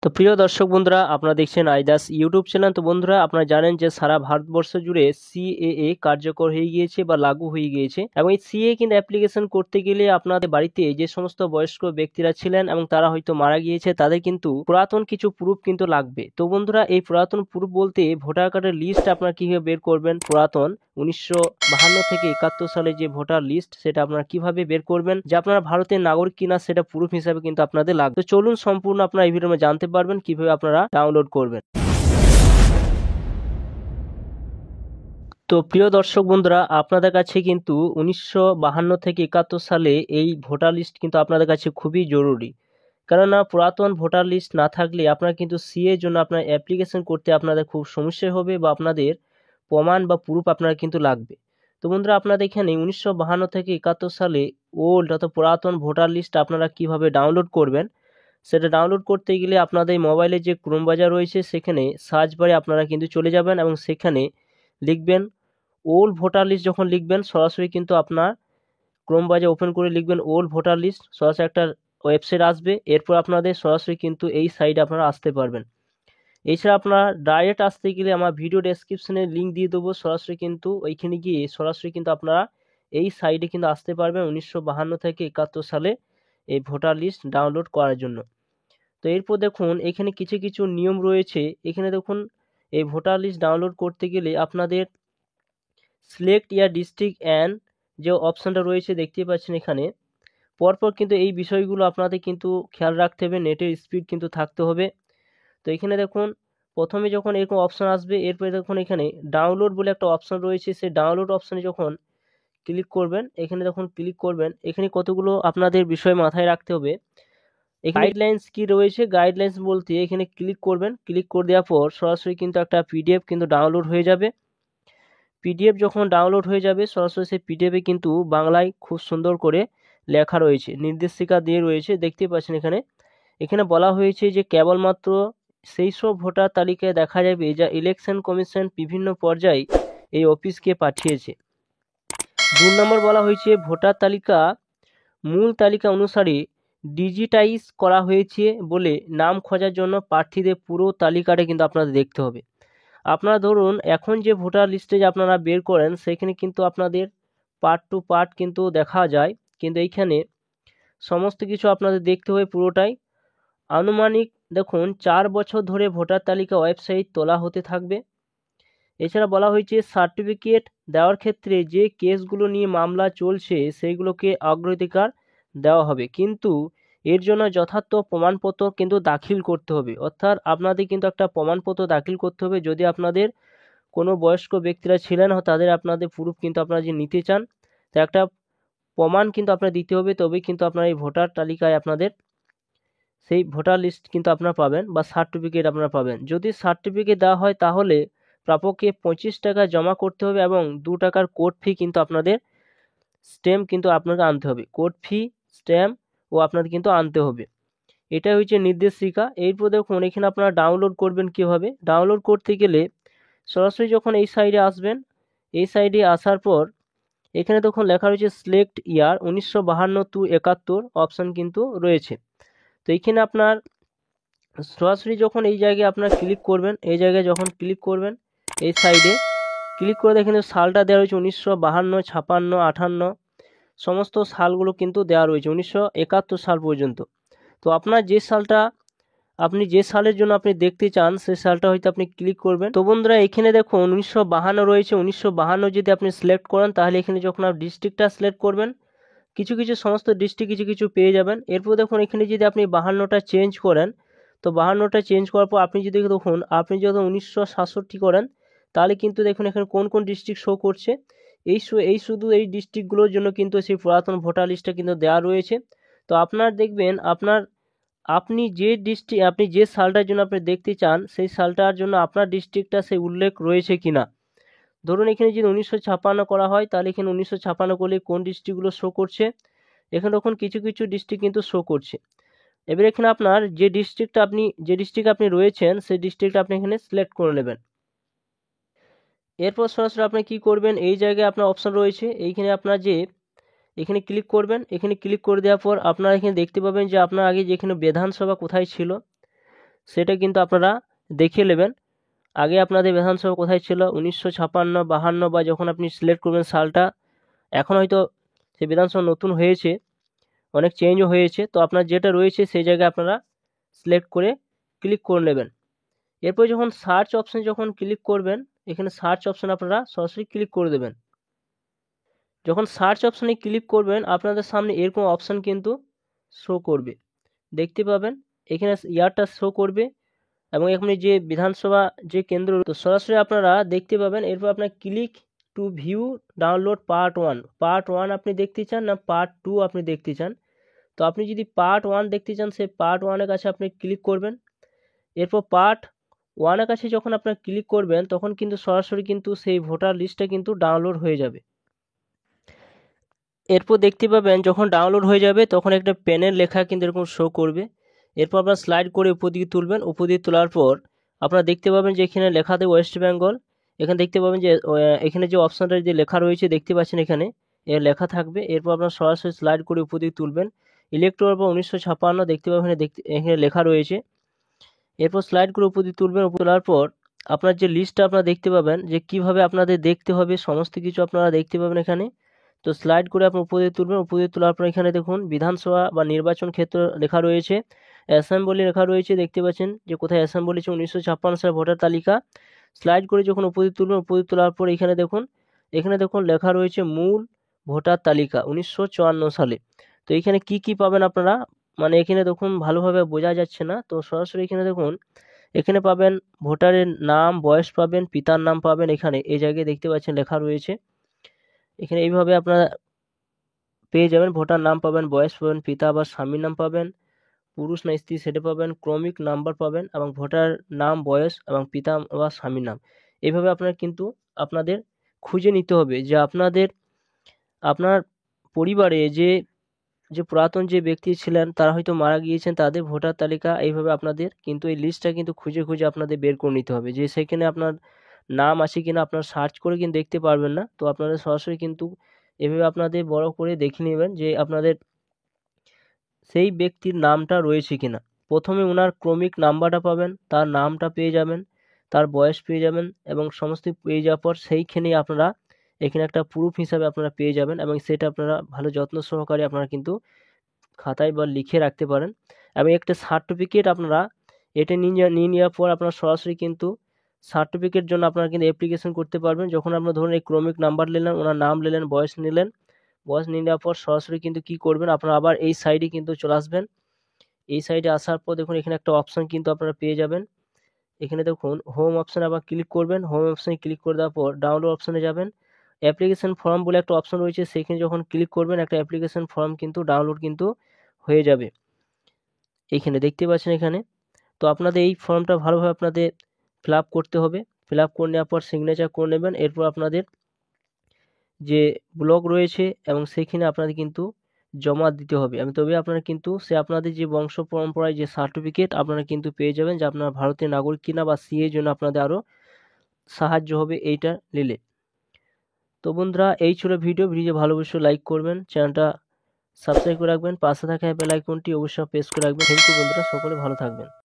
তো প্রিয় দর্শক বন্ধুরা, আপনারা দেখছেন আইদাস ইউটিউব চ্যানেল। তো বন্ধুরা, আপনারা জানেন যে সারা ভারতবর্ষ জুড়ে সিএএ কার্যকর হয়ে গিয়েছে বা লাগু হয়ে গিয়েছে, এবং এই সিএএ কিন্তু অ্যাপ্লিকেশন করতে গেলে আপনাদের বাড়িতে যে সমস্ত বয়স্ক ব্যক্তিরা ছিলেন এবং তারা হয়তো মারা গিয়েছে, তাদের কিন্তু পুরাতন কিছু প্রুফ কিন্তু লাগবে। তো বন্ধুরা, এই পুরাতন প্রুফ বলতে ভোটার কার্ডের লিস্ট আপনারা কিভাবে বের করবেন, পুরাতন 1952 থেকে 71 সালে যে ভোটার লিস্ট, সেটা আপনারা কিভাবে বের করবেন যে আপনারা ভারতের নাগরিক কিনা, সেটা প্রুফ হিসাবে কিন্তু আপনাদের লাগবে। তো চলুন সম্পূর্ণ আপনারা এই ভিডিওতে জানতে পারবেন কিভাবে আপনারা ডাউনলোড করবেন। তো প্রিয় দর্শক বন্ধুরা, আপনাদের কাছে কিন্তু 1952 থেকে 71 সালে এই ভোটার লিস্ট কিন্তু আপনাদের কাছে খুবই জরুরি। কেননা পুরাতন ভোটার লিস্ট না থাকলে আপনারা কিন্তু সিএ জন্য আপনার অ্যাপ্লিকেশন করতে আপনাদের খুব সমস্যা হবে, বা আপনাদের প্রমাণ বা প্রুফ আপনার কিন্তু লাগবে। তো বন্ধুরা, আপনাদের এখানে 1952 থেকে 71 সালে ওল্ড অর্থাৎ পুরাতন ভোটার লিস্ট আপনারা কিভাবে ডাউনলোড করবেন, সেটা ডাউনলোড করতে গেলে আপনাদের মোবাইলে যে ক্রোম ব্রাউজার রয়েছে, সেখানে সার্চ বারে আপনারা কিন্তু চলে যাবেন এবং সেখানে লিখবেন ওল্ড ভোটার লিস্ট। যখন লিখবেন সরাসরি কিন্তু আপনার ক্রোম ব্রাউজার ওপেন করে লিখবেন ওল্ড ভোটার লিস্ট, সরাসরি একটা ওয়েবসাইট আসবে। এরপর আপনাদের সরাসরি কিন্তু এই সাইটে আপনারা আসতে পারবেন। এছাড়া আপনারা ডাইরেক্ট আসতে গেলে আমার ভিডিও ডেসক্রিপশনে লিঙ্ক দিয়ে দেবো, সরাসরি কিন্তু ওইখানে গিয়ে সরাসরি কিন্তু আপনারা এই সাইটে কিন্তু আসতে পারবেন 1952 থেকে 71 সালে এই ভোটার লিস্ট ডাউনলোড করার জন্য। তো এরপর দেখুন এখানে কিছু কিছু নিয়ম রয়েছে। এখানে দেখুন এই ভোটার লিস্ট ডাউনলোড করতে গেলে আপনাদের সিলেক্ট ইয়ার ডিস্ট্রিক্ট অ্যান্ড যে অপশানটা রয়েছে দেখতে পাচ্ছেন এখানে, পরপর কিন্তু এই বিষয়গুলো আপনাদের কিন্তু খেয়াল রাখতে হবে। নেটের স্পিড কিন্তু থাকতে হবে। তো এখানে দেখুন প্রথমে যখন এরকম অপশান আসবে, এরপরে দেখুন এখানে ডাউনলোড বলে একটা অপশান রয়েছে। সেই ডাউনলোড অপশানে যখন ক্লিক করবেন, এখানে যখন ক্লিক করবেন, এখানে কতগুলো আপনাদের বিষয় মাথায় রাখতে হবে। গাইডলাইন্স কি রয়েছে, গাইডলাইন্স বলতে এখানে ক্লিক করবেন। ক্লিক করে দেওয়ার পর সরাসরি কিন্তু একটা পিডিএফ কিন্তু ডাউনলোড হয়ে যাবে। পিডিএফ যখন ডাউনলোড হয়ে যাবে, সরাসরি সেই পিডিএফে কিন্তু বাংলায় খুব সুন্দর করে লেখা রয়েছে, নির্দেশিকা দিয়ে রয়েছে, দেখতে পাচ্ছেন এখানে। এখানে বলা হয়েছে যে কেবলমাত্র সেই সব ভোটার তালিকায় দেখা যাবে যা ইলেকশন কমিশন বিভিন্ন পর্যায়ে এই অফিসকে পাঠিয়েছে। 2 নম্বর বলা হয়েছে ভোটার তালিকা মূল তালিকা অনুসারে ডিজিটাইজ করা হয়েছে বলে নাম খোঁজার জন্য প্রার্থীদের পুরো তালিকাটা কিন্তু আপনাদের দেখতে হবে। আপনারা ধরুন এখন যে ভোটার লিস্টে যে আপনারা বের করেন, সেখানে কিন্তু আপনাদের পার্ট টু পার্ট কিন্তু দেখা যায়, কিন্তু এইখানে সমস্ত কিছু আপনাদের দেখতে হবে পুরোটাই। আনুমানিক দেখুন 4 বছর ধরে ভোটার তালিকা ওয়েবসাইট তোলা হতে থাকবে। এছাড়া বলা হয়েছে সার্টিফিকেট দেওয়ার ক্ষেত্রে যে কেসগুলো নিয়ে মামলা চলছে সেইগুলোকে অগ্রাধিকার দেওয়া হবে, কিন্তু এর জন্য যথার্থ প্রমাণপত্র কিন্তু দাখিল করতে হবে। অর্থাৎ আপনাদের কিন্তু একটা প্রমাণপত্র দাখিল করতে হবে। যদি আপনাদের কোনো বয়স্ক ব্যক্তিরা ছিলেন তাদের আপনাদের প্রুফ কিন্তু আপনারা যে নিতে চান, তা একটা প্রমাণ কিন্তু আপনার দিতে হবে, তবেই কিন্তু আপনার এই ভোটার তালিকায় আপনাদের সেই ভোটার লিস্ট কিন্তু আপনারা পাবেন বা সার্টিফিকেট আপনারা পাবেন। যদি সার্টিফিকেট দেওয়া হয় তাহলে প্রাপককে 25 টাকা জমা করতে হবে এবং 2 টাকার কোর্ট ফি কিন্তু আপনাদের স্ট্যাম্প কিন্তু আপনাকে আনতে হবে। কোর্ট ফি, স্ট্যাম্প ও আপনাদের কিন্তু আনতে হবে। এটা হচ্ছে নির্দেশিকা। এরপর দেখুন এখানে আপনারা ডাউনলোড করবেন কীভাবে। ডাউনলোড করতে গেলে সরাসরি যখন এই সাইডে আসবেন, এই সাইডে আসার পর এখানে দেখুন লেখা রয়েছে সিলেক্ট ইয়ার 1952 to 71 অপশান কিন্তু রয়েছে। তো এইখানে আপনার সরাসরি যখন এই জায়গায় আপনার ক্লিক করবেন, এই জায়গায় যখন ক্লিক করবেন এই সাইডে ক্লিক করে দেখেন সালটা দেওয়া রয়েছে 1952, 56, 58 সমস্ত সালগুলো কিন্তু দেওয়া রয়েছে 1971 সাল পর্যন্ত। তো আপনার যে সালটা আপনি যে সালের জন্য আপনি দেখতে চান সেই সালটা হয়তো আপনি ক্লিক করবেন। তো বন্ধুরা এখানে দেখুন 1952 রয়েছে। 1952 যদি আপনি সিলেক্ট করেন, তাহলে এখানে যখন আপনি ডিস্ট্রিক্টটা সিলেক্ট করবেন, কিছু কিছু সমস্ত ডিস্ট্রিক্ট কিছু কিছু পেয়ে যাবেন। এরপর দেখুন এখানে যদি আপনি 52টা চেঞ্জ করেন, তো 52টা চেঞ্জ করার পর আপনি যদি দেখুন আপনি যদি 1967 করেন, তাহলে কিন্তু দেখুন এখানে কোন কোন ডিস্ট্রিক্ট শো করছে। শুধু এই ডিস্ট্রিক্টগুলোর জন্য কিন্তু সেই পুরাতন ভোটার লিস্টটা কিন্তু দেওয়া রয়েছে। তো আপনার দেখবেন আপনি যে সালটার জন্য আপনি দেখতে চান সেই সালটার জন্য আপনার ডিস্ট্রিক্টটা সেই উল্লেখ রয়েছে কিনা। ধরুন এখানে যদি 1956 করা হয়, তাহলে এখানে 1956 করলে কোন ডিস্ট্রিক্টগুলো শো করছে, এখানে দেখুন কিছু কিছু ডিস্ট্রিক্ট কিন্তু শো করছে। এবার এখানে আপনার যে ডিস্ট্রিক্ট আপনি রয়েছেন সেই ডিস্ট্রিক্টটা আপনি এখানে সিলেক্ট করে নেবেন। এরপর সরাসরি আপনি কি করবেন, এই জায়গায় আপনার অপশান রয়েছে, এইখানে আপনার এখানে ক্লিক করবেন। এখানে ক্লিক করে দেওয়ার পর আপনারা এখানে দেখতে পাবেন যে আপনার আগে যেখানে বিধানসভা কোথায় ছিল সেটা কিন্তু আপনারা দেখিয়ে নেবেন। আগে আপনাদের বিধানসভা কোথায় ছিল 1956, 52 বা যখন আপনি সিলেক্ট করবেন সালটা, এখন হয়তো সেই বিধানসভা নতুন হয়েছে, অনেক চেঞ্জও হয়েছে। তো আপনার যেটা রয়েছে সেই জায়গায় আপনারা সিলেক্ট করে ক্লিক করে নেবেন। এরপর যখন সার্চ অপশানে যখন ক্লিক করবেন, এখানে সার্চ অপশানে আপনারা সরাসরি ক্লিক করে দেবেন। যখন সার্চ অপশানে ক্লিক করবেন আপনাদের সামনে এরকম অপশান কিন্তু শো করবে, দেখতে পাবেন এখানে ইয়ারটা শো করবে এবং এখানে যে বিধানসভা যে কেন্দ্র, তো সরাসরি আপনারা দেখতে পাবেন। এরপর আপনার click to view download part one আপনি দেখতে চান না পার্ট 2 আপনি দেখতে চান। তো আপনি যদি পার্ট 1 দেখতে চান সেই পার্ট 1-এর কাছে আপনি ক্লিক করবেন। এরপর পার্ট 1-এর কাছে যখন আপনার ক্লিক করবেন তখন কিন্তু সরাসরি কিন্তু সেই ভোটার লিস্টটা কিন্তু ডাউনলোড হয়ে যাবে। এরপর দেখতে পাবেন যখন ডাউনলোড হয়ে যাবে তখন একটা পেনের লেখা কিন্তু এরকম শো করবে। এরপর আপনারা স্লাইড করে উপর দিকে তুলবেন। উপর দিকে তোলার পর আপনারা দেখতে পাবেন যে এখানে লেখা থাকে ওয়েস্ট বেঙ্গল। এখানে দেখতে পাবেন যে এখানে যে অপশানটা যে লেখা রয়েছে দেখতে পাচ্ছেন এখানে এর লেখা থাকবে। এরপর আপনারা সরাসরি স্লাইড করে উপর দিকে তুলবেন। ইলেক্টোরাল বা 1956 দেখতে পাবেন এখানে লেখা রয়েছে। এরপর স্লাইড করে উপর দিকে তুলবেন। উপর তোলার পর আপনার যে লিস্টটা আপনারা দেখতে পাবেন যে কিভাবে আপনাদের দেখতে হবে সমস্ত কিছু আপনারা দেখতে পাবেন এখানে। তো স্লাইড করে আপনি উপর দিকে তুলবেন। উপর দিকে তোলার পর এখানে দেখুন বিধানসভা বা নির্বাচন ক্ষেত্র লেখা রয়েছে, অ্যাসেম্বলি লেখা রয়েছে, দেখতে পাচ্ছেন যে কোথায় অ্যাসেম্বলি ছিল 1956 সালের ভোটার তালিকা। স্লাইড করে যখন উপর দিকে তুলবেন, উপর দিকে তোলার পর এখানে দেখুন লেখা রয়েছে মূল ভোটার তালিকা 1954 সালে। তো এখানে কি পাবেন আপনারা, মানে এখানে দেখুন ভালোভাবে বোঝা যাচ্ছে না। তো সরাসরি এখানে দেখুন এখানে পাবেন ভোটারের নাম, বয়স পাবেন, পিতার নাম পাবেন। এখানে এই জায়গায় দেখতে পাচ্ছেন লেখা রয়েছে। এখানে এইভাবে আপনারা পেয়ে যাবেন, ভোটার নাম পাবেন, বয়স পাবেন, পিতা বা স্বামীর নাম পাবেন, পুরুষ না স্ত্রী সেটা পাবেন, ক্রমিক নাম্বার পাবেন এবং ভোটার নাম, বয়স এবং পিতা বা স্বামীর নাম। এইভাবে আপনার কিন্তু আপনাদের খুঁজে নিতে হবে যে আপনার পরিবারে যে পুরাতন যে ব্যক্তি ছিলেন তারা হয়তো মারা গিয়েছেন, তাদের ভোটার তালিকা। এইভাবে আপনাদের কিন্তু এই লিস্টটা কিন্তু খুঁজে আপনাদের বের করে নিতে হবে যে সেখানে আপনার নাম আছে কিনা। আপনার সার্চ করে কিন্তু দেখতে পারবেন না। তো আপনাদের সরাসরি কিন্তু এভাবে আপনাদের বড় করে দেখে নেবেন যে আপনাদের সেই ব্যক্তির নামটা রয়েছে কিনা। প্রথমে ওনার ক্রমিক নাম্বারটা পাবেন, তার নামটা পেয়ে যাবেন, তার বয়স পেয়ে যাবেন এবং সমস্ত পেয়ে যাওয়ার পর সেইখানেই আপনারা এখানে একটা প্রুফ হিসাবে আপনারা পেয়ে যাবেন এবং সেটা আপনারা ভালো যত্ন সহকারে আপনারা কিন্তু খাতায় বা লিখে রাখতে পারেন। এবং একটা সার্টিফিকেট আপনারা এটা নিয়ে নেওয়ার পর আপনারা সরাসরি কিন্তু সার্টিফিকেট জন্য আপনারা কিন্তু অ্যাপ্লিকেশন করতে পারবেন। যখন আপনারা ধরুন এই ক্রমিক নাম্বার নিলেন, ওনার নাম নিলেন, বয়স নিলেন, বয়স নিয়ে নেওয়ার পর সরাসরি কিন্তু কি করবেন আপনারা আবার এই সাইডে কিন্তু চলে আসবেন। এই সাইডে আসার পর দেখুন এখানে একটা অপশান কিন্তু আপনারা পেয়ে যাবেন। এখানে দেখুন হোম অপশানে আবার ক্লিক করবেন। হোম অপশানে ক্লিক করে দেওয়ার পর ডাউনলোড অপশানে যাবেন। অ্যাপ্লিকেশন ফর্ম বলে একটা অপশান রয়েছে, সেখানে যখন ক্লিক করবেন একটা অ্যাপ্লিকেশন ফর্ম কিন্তু ডাউনলোড কিন্তু হয়ে যাবে। এইখানে দেখতে পাচ্ছেন এখানে। তো আপনাদের এই ফর্মটা ভালোভাবে আপনাদের ফিল আপ করতে হবে। ফিল আপ করে নেওয়ার পর সিগনেচার করে নেবেন। এরপর আপনাদের যে ব্লক রয়েছে এবং সেইখানে আপনাদের কিন্তু জমা দিতে হবে। তবে আপনারা কিন্তু আপনাদের যে বংশ পরম্পরায় যে সার্টিফিকেট আপনারা কিন্তু পেয়ে যাবেন যে আপনারা ভারতীয় নাগরিক কিনা বা সিএ জন্য আপনাদের আরও সাহায্য হবে এইটা নিলে। তো বন্ধুরা এই ছিল ভিডিও ভালো অবশ্যই লাইক করবেন, চ্যানেলটা সাবস্ক্রাইব করে রাখবেন, পাশে থাকা বেল আইকনটি অবশ্যই প্রেস করে রাখবেন। থ্যাংক ইউ বন্ধুরা, সকলে ভালো থাকবেন।